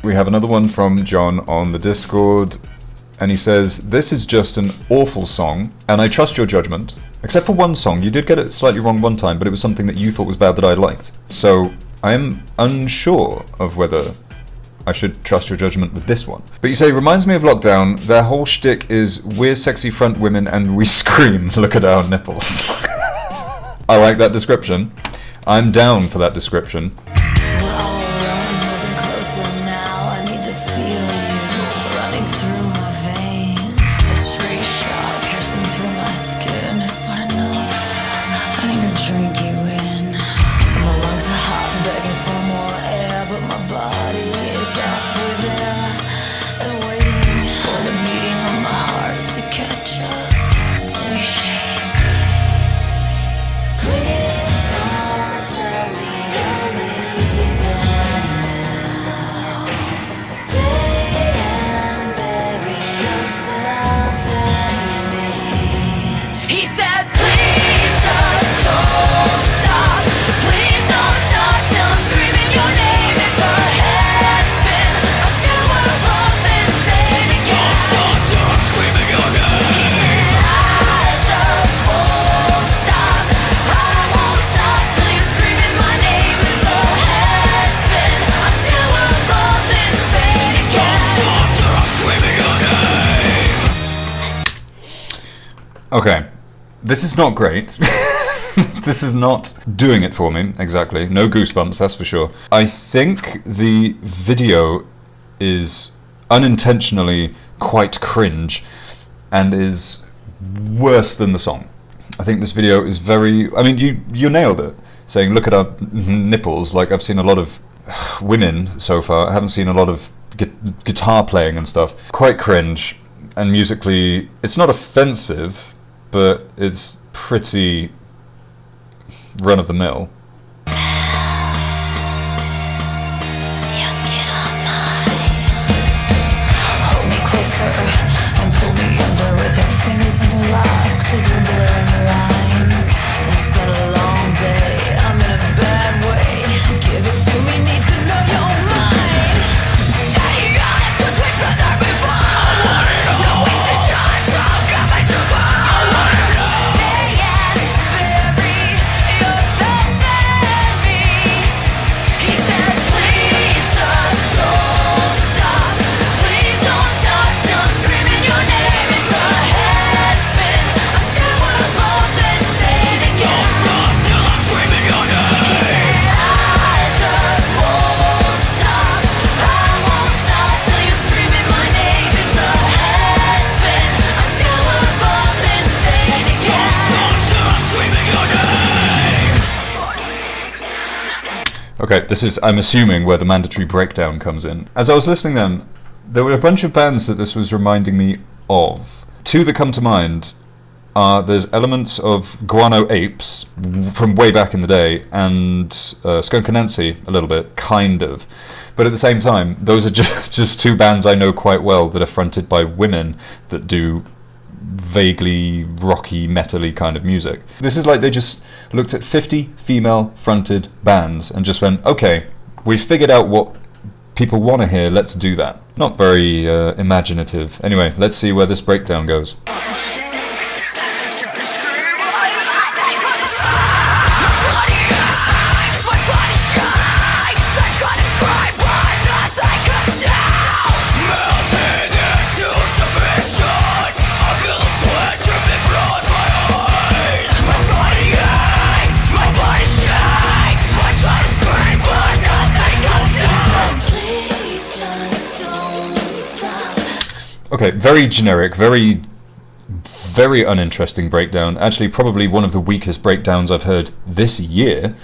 We have another one from John on the Discord, and he says, "This is just an awful song, and I trust your judgment. Except for one song, you did get it slightly wrong one time, but it was something that you thought was bad that I liked. So I am unsure of whether I should trust your judgment with this one." But you say, "Reminds me of Lockdown. Their whole shtick is we're sexy front women and we scream, look at our nipples." I like that description. I'm down for that description. Okay, this is not great. This is not doing it for me, exactly. No goosebumps, that's for sure. I think the video is unintentionally quite cringe and is worse than the song. I think this video is very... I mean, you nailed it, saying, look at our nipples. Like, I've seen a lot of women so far. I haven't seen a lot of guitar playing and stuff. Quite cringe, and musically, it's not offensive, but it's pretty run-of-the-mill. Okay, this is, I'm assuming, where the mandatory breakdown comes in. As I was listening then, there were a bunch of bands that this was reminding me of. Two that come to mind are, there's elements of Guano Apes from way back in the day, and Skunk Anansie a little bit, kind of. But at the same time, those are just two bands I know quite well that are fronted by women that do vaguely rocky, metal-y kind of music. This is like they just looked at 50 female-fronted bands and just went, okay, we've figured out what people want to hear, let's do that. Not very imaginative. Anyway, let's see where this breakdown goes. Okay, very generic, very uninteresting breakdown. Actually, probably one of the weakest breakdowns I've heard this year.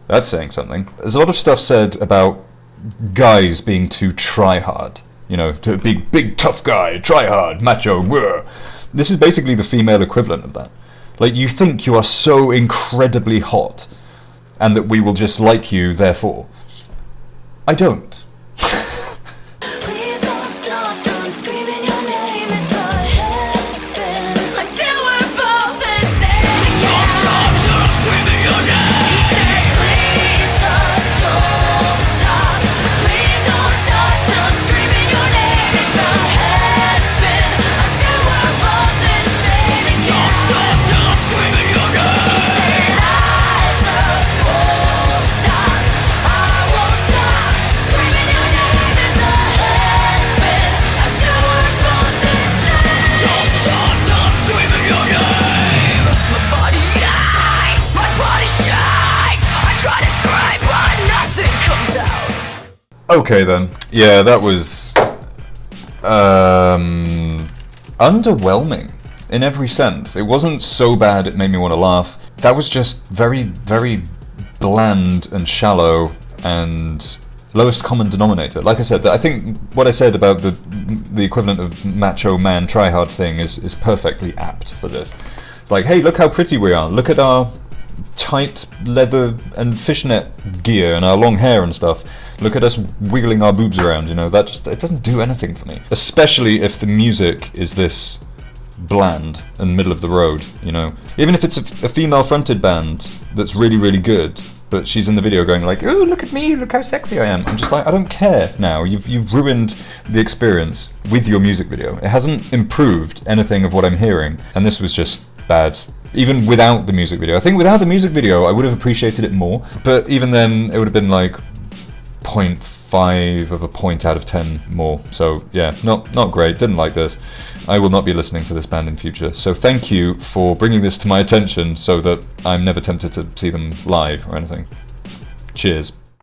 That's saying something. There's a lot of stuff said about guys being too try-hard. You know, to big tough guy, try-hard, macho, bleh. This is basically the female equivalent of that. Like, you think you are so incredibly hot, and that we will just like you, therefore. I don't. Okay then. Yeah, that was underwhelming in every sense. It wasn't so bad it made me want to laugh. That was just very, very bland and shallow and lowest common denominator. Like I said, I think what I said about the equivalent of macho man tryhard thing is perfectly apt for this. It's like, hey, look how pretty we are. Look at our tight leather and fishnet gear and our long hair and stuff. Look at us wiggling our boobs around, you know. That just, it doesn't do anything for me. Especially if the music is this bland and middle of the road, you know. Even if it's a female fronted band that's really, really good, but she's in the video going like, oh, look at me, look how sexy I am. I'm just like, I don't care now. You've ruined the experience with your music video. It hasn't improved anything of what I'm hearing, and this was just bad. Even without the music video. I think without the music video I would have appreciated it more, but even then it would have been like 0.5 of a point out of 10 more. So yeah, not great, didn't like this. I will not be listening to this band in future. So thank you for bringing this to my attention so that I'm never tempted to see them live or anything. Cheers.